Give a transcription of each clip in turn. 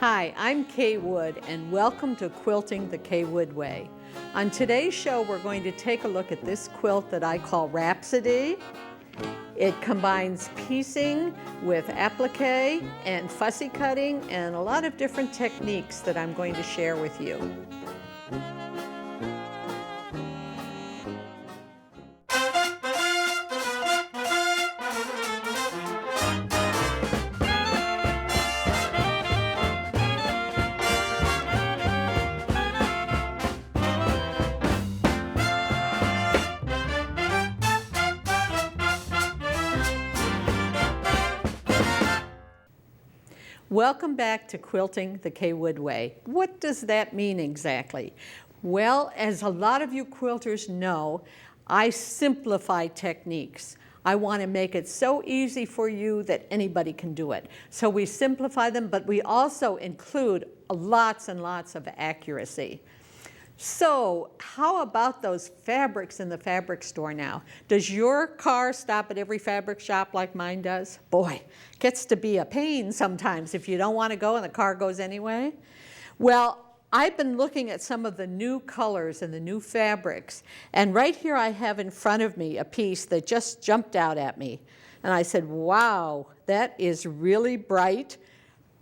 Hi, I'm Kaye Wood, and welcome to Quilting the Kaye Wood Way. On today's show, we're going to take a look at this quilt that I call Rhapsody. It combines piecing with applique and fussy cutting and a lot of different techniques that I'm going to share with you. Welcome back to Quilting the Kaye Wood Way. What does that mean exactly? Well, as a lot of you quilters know, I simplify techniques. I want to make it so easy for you that anybody can do it. So we simplify them, but we also include lots and lots of accuracy. So how about those fabrics in the fabric store now? Does your car stop at every fabric shop like mine does? Boy, gets to be a pain sometimes if you don't want to go and the car goes anyway. Well, I've been looking at some of the new colors and the new fabrics, and right here I have in front of me a piece that just jumped out at me. And I said, wow, that is really bright,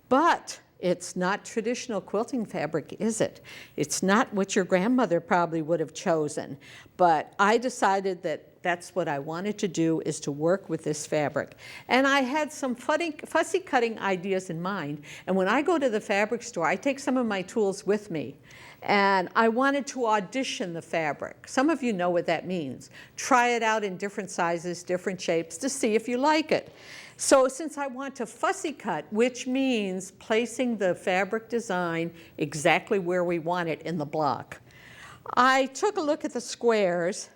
but it's not traditional quilting fabric, is it? It's not what your grandmother probably would have chosen. But I decided that that's what I wanted to do, is to work with this fabric. And I had some fussy cutting ideas in mind. And when I go to the fabric store, I take some of my tools with me. And I wanted to audition the fabric. Some of you know what that means. Try it out in different sizes, different shapes to see if you like it. So since I want to fussy cut, which means placing the fabric design exactly where we want it in the block, I took a look at the squares,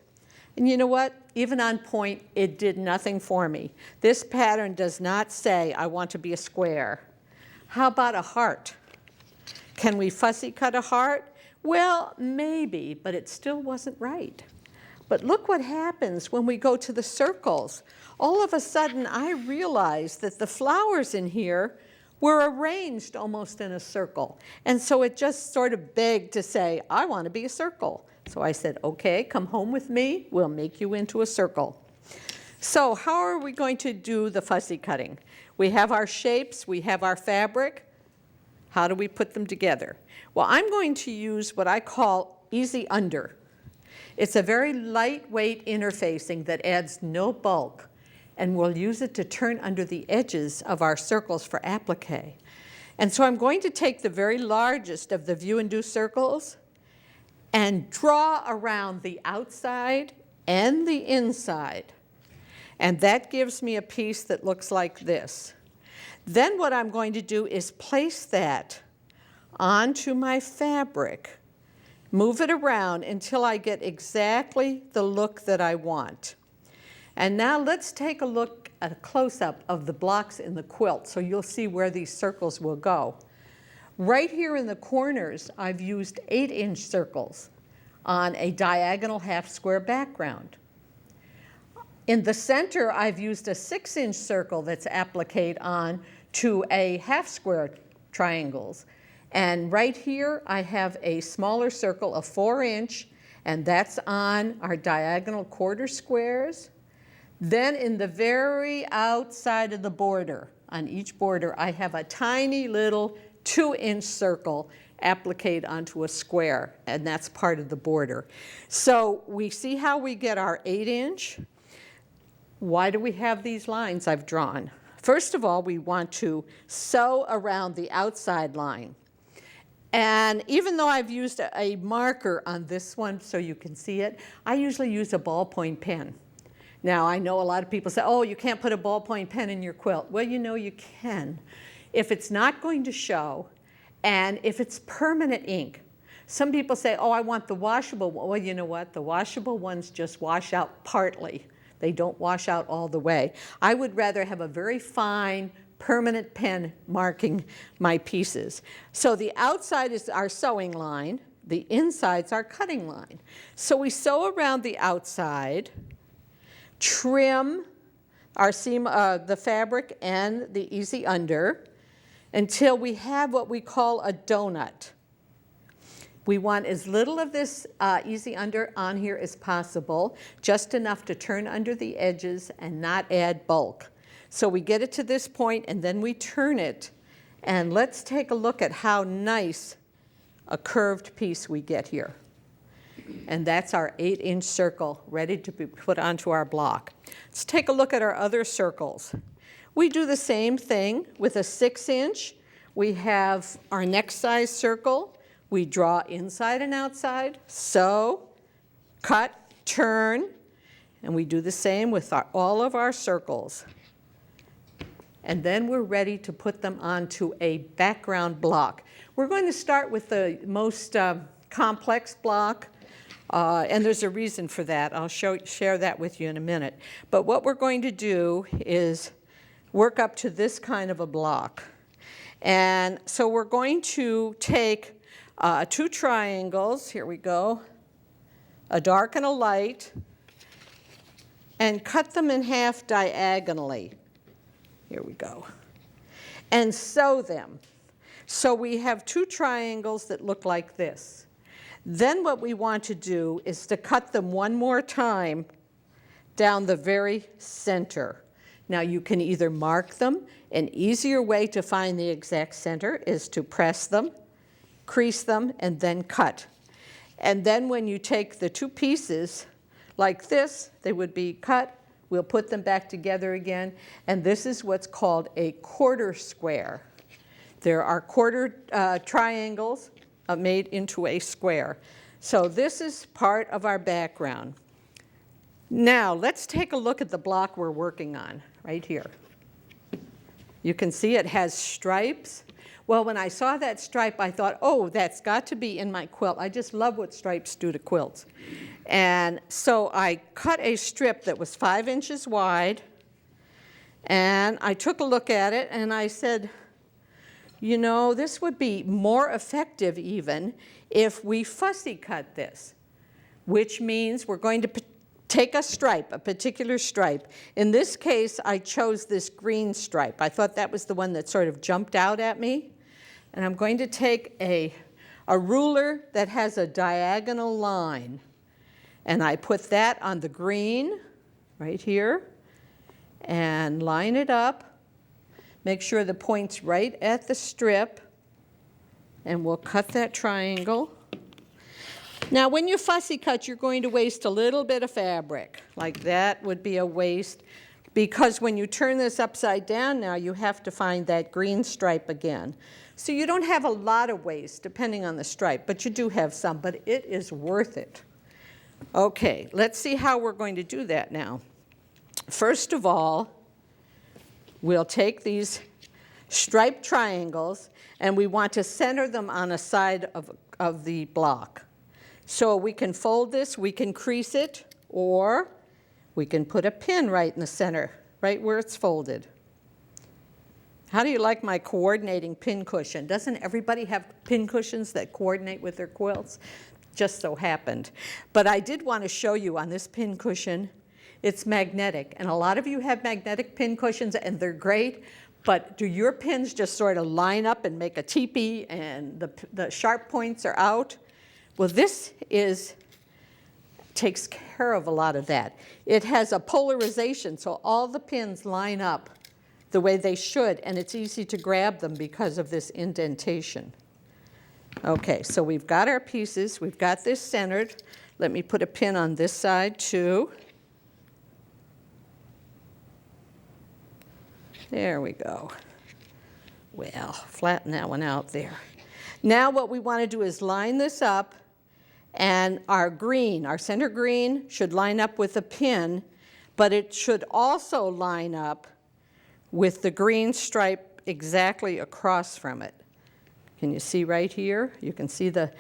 and you know what? Even on point, it did nothing for me. This pattern does not say I want to be a square. How about a heart? Can we fussy cut a heart? Well, maybe, but it still wasn't right. But look what happens when we go to the circles. All of a sudden, I realized that the flowers in here were arranged almost in a circle. And so it just sort of begged to say, I want to be a circle. So I said, okay, come home with me. We'll make you into a circle. So how are we going to do the fussy cutting? We have our shapes. We have our fabric. How do we put them together? Well, I'm going to use what I call easy under. It's a very lightweight interfacing that adds no bulk, and we'll use it to turn under the edges of our circles for applique. And so I'm going to take the very largest of the view and do circles and draw around the outside and the inside. And that gives me a piece that looks like this. Then what I'm going to do is place that onto my fabric, move it around until I get exactly the look that I want. And now let's take a look at a close-up of the blocks in the quilt so you'll see where these circles will go. Right here in the corners, I've used 8-inch circles on a diagonal half-square background. In the center, I've used a 6-inch circle that's appliqued on to a half-square triangles. And right here, I have a smaller circle of 4-inch, and that's on our diagonal quarter squares. Then in the very outside of the border, on each border, I have a tiny little 2-inch circle appliqued onto a square, and that's part of the border. So we see how we get our 8-inch. Why do we have these lines I've drawn? First of all, we want to sew around the outside line. And even though I've used a marker on this one so you can see it, I usually use a ballpoint pen. Now, I know a lot of people say, oh, you can't put a ballpoint pen in your quilt. Well, you know you can. If it's not going to show, and if it's permanent ink. Some people say, oh, I want the washable one. Well, you know what? The washable ones just wash out partly. They don't wash out all the way. I would rather have a very fine, permanent pen marking my pieces. So the outside is our sewing line. The inside's our cutting line. So we sew around the outside, trim our seam, the fabric and the easy under, until we have what we call a donut. We want as little of this easy under on here as possible, just enough to turn under the edges and not add bulk. So we get it to this point and then we turn it, and let's take a look at how nice a curved piece we get here. And that's our 8-inch circle ready to be put onto our block. Let's take a look at our other circles. We do the same thing with a 6-inch. We have our next size circle. We draw inside and outside, sew, cut, turn, and we do the same with all of our circles. And then we're ready to put them onto a background block. We're going to start with the most complex block, and there's a reason for that. I'll share that with you in a minute. But what we're going to do is work up to this kind of a block. And so we're going to take 2 triangles, here we go, a dark and a light, and cut them in half diagonally. Here we go. And sew them. So we have 2 triangles that look like this. Then what we want to do is to cut them one more time down the very center. Now you can either mark them. An easier way to find the exact center is to press them, crease them, and then cut. And then when you take the 2 pieces like this, they would be cut. We'll put them back together again, and this is what's called a quarter square. There are quarter triangles made into a square. So this is part of our background. Now let's take a look at the block we're working on right here. You can see it has stripes. Well, when I saw that stripe, I thought, oh, that's got to be in my quilt. I just love what stripes do to quilts. And so I cut a strip that was 5 inches wide, and I took a look at it, and I said, you know, this would be more effective even if we fussy cut this, which means we're going to take a stripe, a particular stripe. In this case, I chose this green stripe. I thought that was the one that sort of jumped out at me. And I'm going to take a ruler that has a diagonal line, and I put that on the green right here and line it up. Make sure the point's right at the strip, and we'll cut that triangle. Now when you fussy cut, you're going to waste a little bit of fabric. Like that would be a waste, because when you turn this upside down now, you have to find that green stripe again. So you don't have a lot of waste depending on the stripe, but you do have some, but it is worth it. Okay, let's see how we're going to do that now. First of all, we'll take these striped triangles, and we want to center them on a side of the block. So we can fold this, we can crease it, or we can put a pin right in the center, right where it's folded. How do you like my coordinating pin cushion? Doesn't everybody have pin cushions that coordinate with their quilts? Just so happened. But I did want to show you on this pin cushion, it's magnetic. And a lot of you have magnetic pin cushions, and they're great. But do your pins just sort of line up and make a teepee and the sharp points are out? Well, this takes care of a lot of that. It has a polarization, so all the pins line up the way they should, and it's easy to grab them because of this indentation. Okay, so we've got our pieces. We've got this centered. Let me put a pin on this side too. There we go. Well, flatten that one out there. Now what we want to do is line this up, and our green, our center green, should line up with a pin, but it should also line up with the green stripe exactly across from it. Can you see right here? You can see the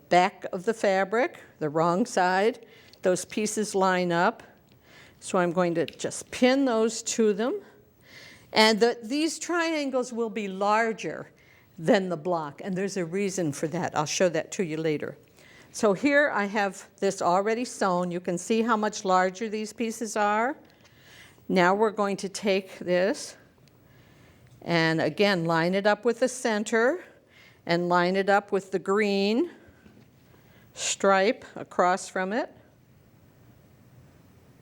back of the fabric, the wrong side. Those pieces line up. So I'm going to just pin those to them. And these triangles will be larger than the block, and there's a reason for that. I'll show that to you later. So here I have this already sewn. You can see how much larger these pieces are. Now we're going to take this And again, line it up with the center and line it up with the green stripe across from it.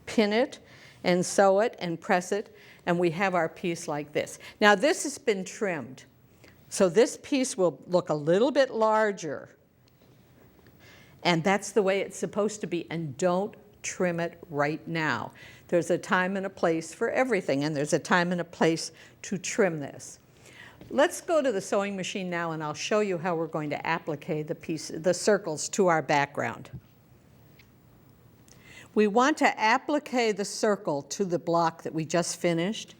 Pin it and sew it and press it, and we have our piece like this. Now this has been trimmed, so this piece will look a little bit larger. And that's the way it's supposed to be, and don't trim it right now. There's a time and a place for everything, and there's a time and a place to trim this. Let's go to the sewing machine now, and I'll show you how we're going to applique the circles to our background. We want to applique the circle to the block that we just finished,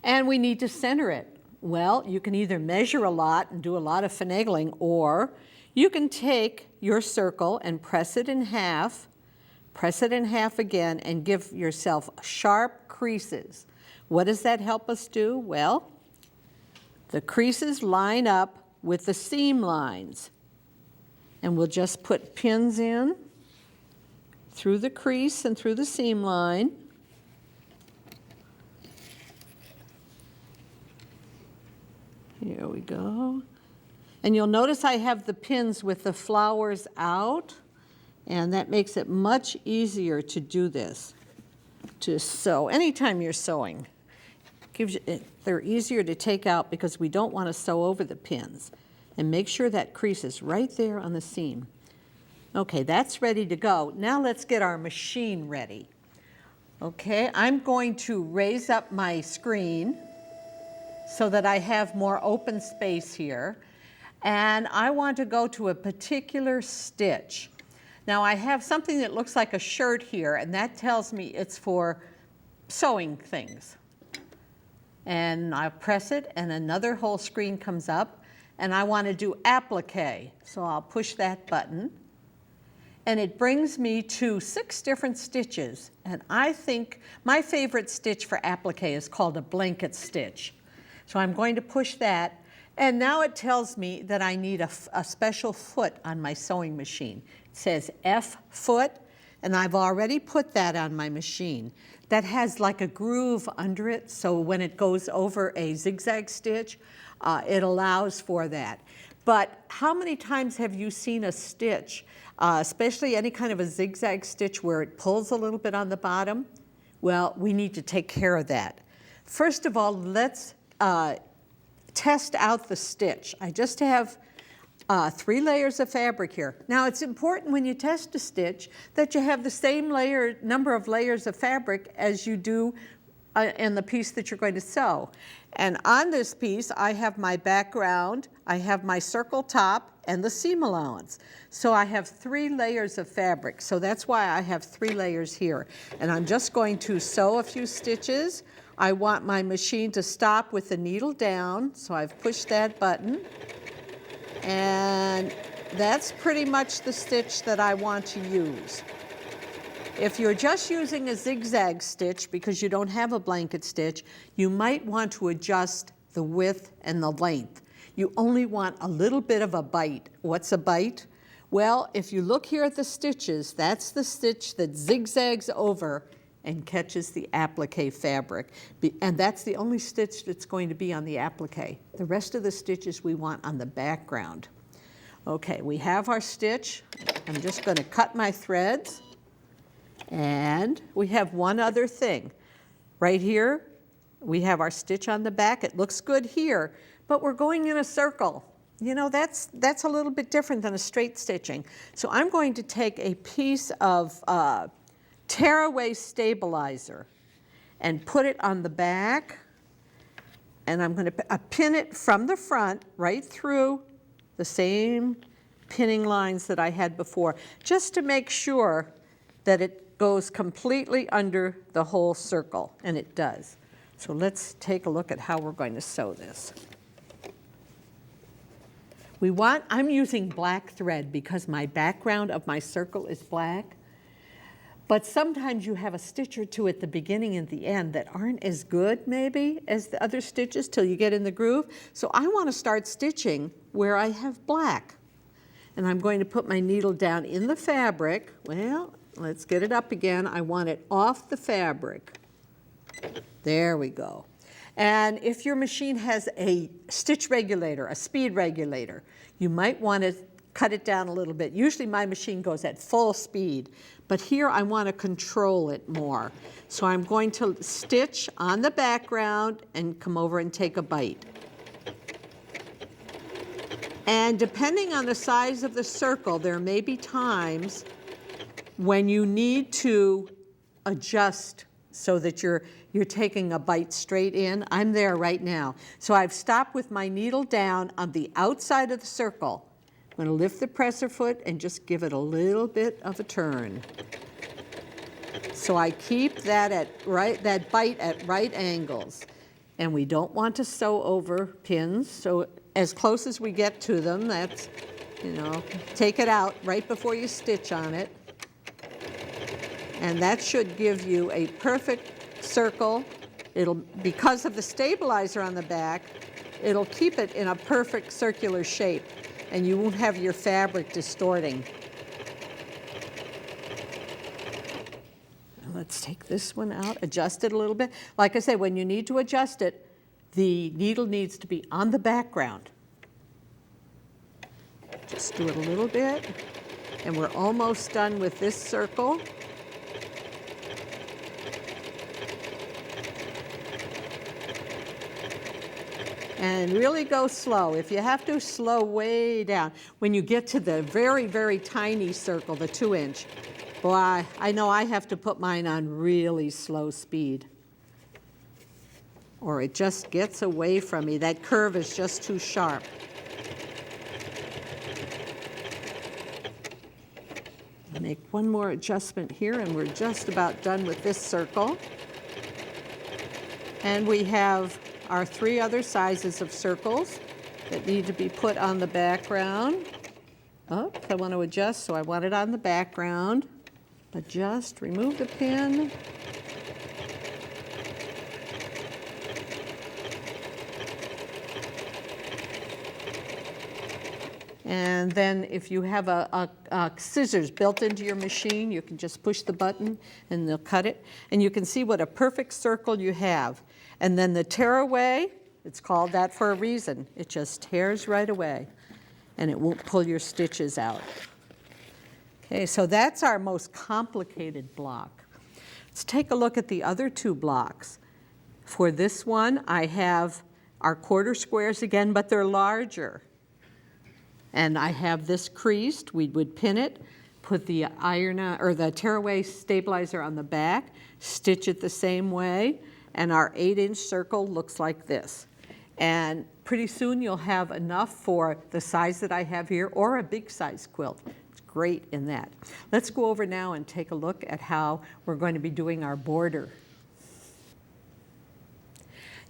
and we need to center it. Well, you can either measure a lot and do a lot of finagling, or you can take your circle and press it in half again, and give yourself sharp creases. What does that help us do? Well, the creases line up with the seam lines. And we'll just put pins in through the crease and through the seam line. Here we go. And you'll notice I have the pins with the flowers out, and that makes it much easier to do this, to sew. Anytime you're sewing, they're easier to take out because we don't want to sew over the pins. And make sure that crease is right there on the seam. Okay, that's ready to go. Now let's get our machine ready. Okay, I'm going to raise up my screen so that I have more open space here. And I want to go to a particular stitch. Now I have something that looks like a shirt here, and that tells me it's for sewing things. And I press it, and another whole screen comes up, and I want to do applique. So I'll push that button, and it brings me to 6 different stitches. And I think my favorite stitch for applique is called a blanket stitch. So I'm going to push that. And now it tells me that I need a special foot on my sewing machine. It says F foot, and I've already put that on my machine. That has like a groove under it, so when it goes over a zigzag stitch, it allows for that. But how many times have you seen a stitch, especially any kind of a zigzag stitch where it pulls a little bit on the bottom? Well, we need to take care of that. First of all, let's test out the stitch. I just have 3 layers of fabric here. Now it's important when you test a stitch that you have the same number of layers of fabric as you do in the piece that you're going to sew. And on this piece I have my background, I have my circle top, and the seam allowance. So I have 3 layers of fabric. So that's why I have 3 layers here. And I'm just going to sew a few stitches. I want my machine to stop with the needle down, so I've pushed that button. And that's pretty much the stitch that I want to use. If you're just using a zigzag stitch because you don't have a blanket stitch, you might want to adjust the width and the length. You only want a little bit of a bite. What's a bite? Well, if you look here at the stitches, that's the stitch that zigzags over and catches the applique fabric. And that's the only stitch that's going to be on the applique. The rest of the stitches we want on the background. Okay, we have our stitch. I'm just going to cut my threads. And we have one other thing. Right here, we have our stitch on the back. It looks good here, but we're going in a circle. You know, that's a little bit different than a straight stitching. So I'm going to take a piece of tearaway stabilizer and put it on the back, and I'm going to pin it from the front right through the same pinning lines that I had before, just to make sure that it goes completely under the whole circle, and it does. So let's take a look at how we're going to sew this. I'm using black thread because my background of my circle is black. But sometimes you have a stitch or two at the beginning and the end that aren't as good maybe as the other stitches till you get in the groove. So I want to start stitching where I have black. And I'm going to put my needle down in the fabric. Well, let's get it up again. I want it off the fabric. There we go. And if your machine has a stitch regulator, a speed regulator, you might want to cut it down a little bit. Usually my machine goes at full speed, but here I want to control it more. So I'm going to stitch on the background and come over and take a bite. And depending on the size of the circle, there may be times when you need to adjust so that you're taking a bite straight in. I'm there right now. So I've stopped with my needle down on the outside of the circle. I'm going to lift the presser foot and just give it a little bit of a turn. So I keep that bite at right angles. And we don't want to sew over pins, so as close as we get to them, that's, take it out right before you stitch on it. And that should give you a perfect circle. Because of the stabilizer on the back, it'll keep it in a perfect circular shape, and you won't have your fabric distorting. Let's take this one out, adjust it a little bit. Like I said, when you need to adjust it, the needle needs to be on the background. Just do it a little bit, and we're almost done with this circle. And really go slow. If you have to, slow way down. When you get to the very, very tiny circle, the 2-inch, boy, I know I have to put mine on really slow speed, or it just gets away from me. That curve is just too sharp. I'll make one more adjustment here, and we're just about done with this circle. And we have our 3 other sizes of circles that need to be put on the background. Oh, I want to adjust, so I want it on the background. Adjust, remove the pin. And then if you have a scissors built into your machine, you can just push the button and they'll cut it. And you can see what a perfect circle you have. And then the tearaway, it's called that for a reason. It just tears right away and it won't pull your stitches out. Okay, so that's our most complicated block. Let's take a look at the other 2 blocks. For this one, I have our quarter squares again, but they're larger. And I have this creased. We would pin it, put the the tearaway stabilizer on the back, stitch it the same way, and our 8-inch circle looks like this. And pretty soon you'll have enough for the size that I have here, or a big size quilt. It's great in that. Let's go over now and take a look at how we're going to be doing our border.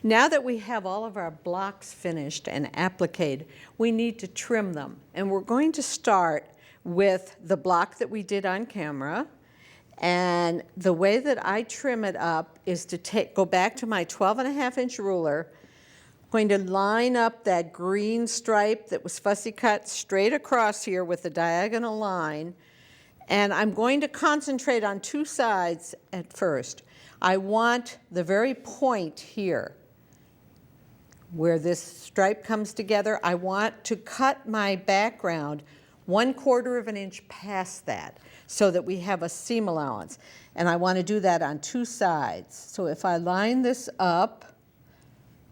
Now that we have all of our blocks finished and appliqued, we need to trim them. And we're going to start with the block that we did on camera. And the way that I trim it up is to go back to my 12.5-inch ruler. I'm going to line up that green stripe that was fussy cut straight across here with a diagonal line. And I'm going to concentrate on 2 sides at first. I want the very point here where this stripe comes together. I want to cut my background 1/4 of an inch past that so that we have a seam allowance. And I want to do that on 2 sides. So if I line this up,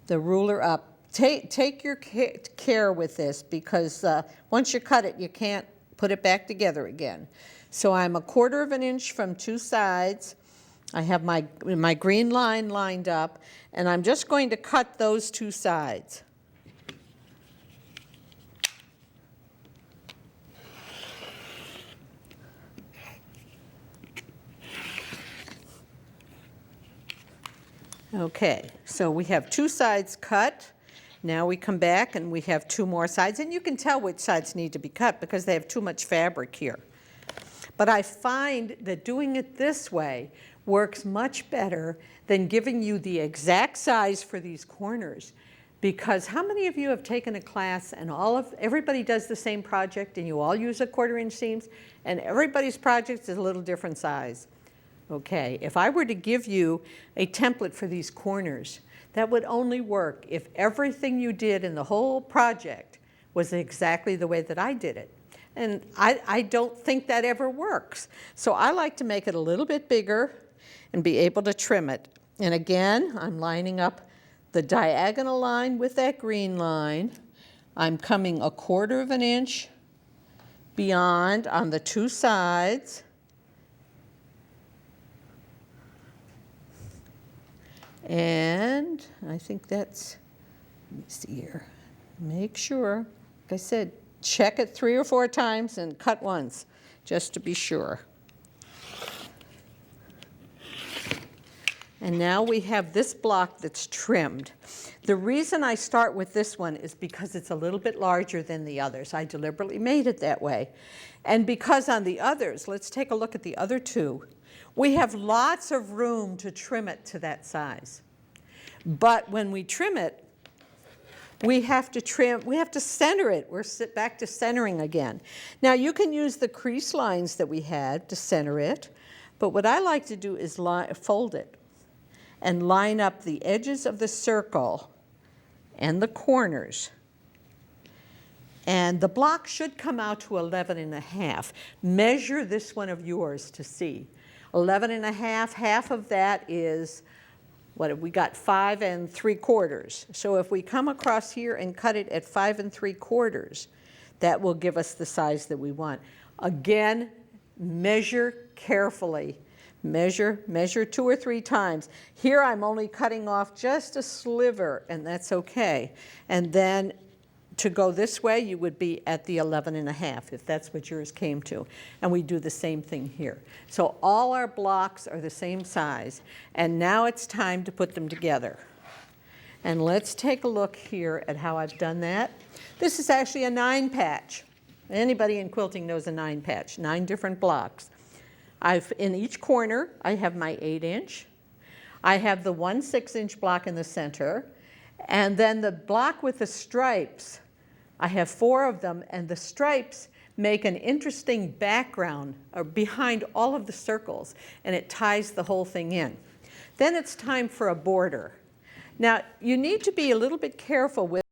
the ruler up, take your care with this, because once you cut it, you can't put it back together again. So I'm 1/4 of an inch from 2 sides. I have my green line lined up, and I'm just going to cut those 2 sides. Okay, so we have 2 sides cut. Now we come back and we have 2 more sides, and you can tell which sides need to be cut because they have too much fabric here. But I find that doing it this way works much better than giving you the exact size for these corners. Because how many of you have taken a class and everybody does the same project and you all use 1/4 inch seams, and everybody's project is a little different size? Okay, if I were to give you a template for these corners, That would only work if everything you did in the whole project was exactly the way that I did it. And I don't think that ever works. So I like to make it a little bit bigger and be able to trim it. And again, I'm lining up the diagonal line with that green line. I'm coming 1/4 of an inch beyond on the 2 sides. And I think that's, let me see here, make sure, like I said, check it 3 or 4 times and cut once, just to be sure. And now we have this block that's trimmed. The reason I start with this one is because it's a little bit larger than the others. I deliberately made it that way. And because on the others, let's take a look at the other 2. We have lots of room to trim it to that size. But when we trim it, we have to center it. We're back to centering again. Now you can use the crease lines that we had to center it, but what I like to do is fold it and line up the edges of the circle and the corners. And the block should come out to 11.5. Measure this one of yours to see. 11.5, half of that is, what have we got, 5 3/4. So if we come across here and cut it at 5 3/4, that will give us the size that we want. Again, measure carefully. Measure 2 or 3 times. Here I'm only cutting off just a sliver, and that's okay. And then to go this way, you would be at the 11.5, if that's what yours came to. And we do the same thing here. So all our blocks are the same size. And now it's time to put them together. And let's take a look here at how I've done that. This is actually a 9 patch. Anybody in quilting knows a 9 patch, 9 different blocks. In each corner, I have my 8-inch. I have the 1 6-inch block in the center. And then the block with the stripes, I have 4 of them, and the stripes make an interesting background behind all of the circles, and it ties the whole thing in. Then it's time for a border. Now, you need to be a little bit careful with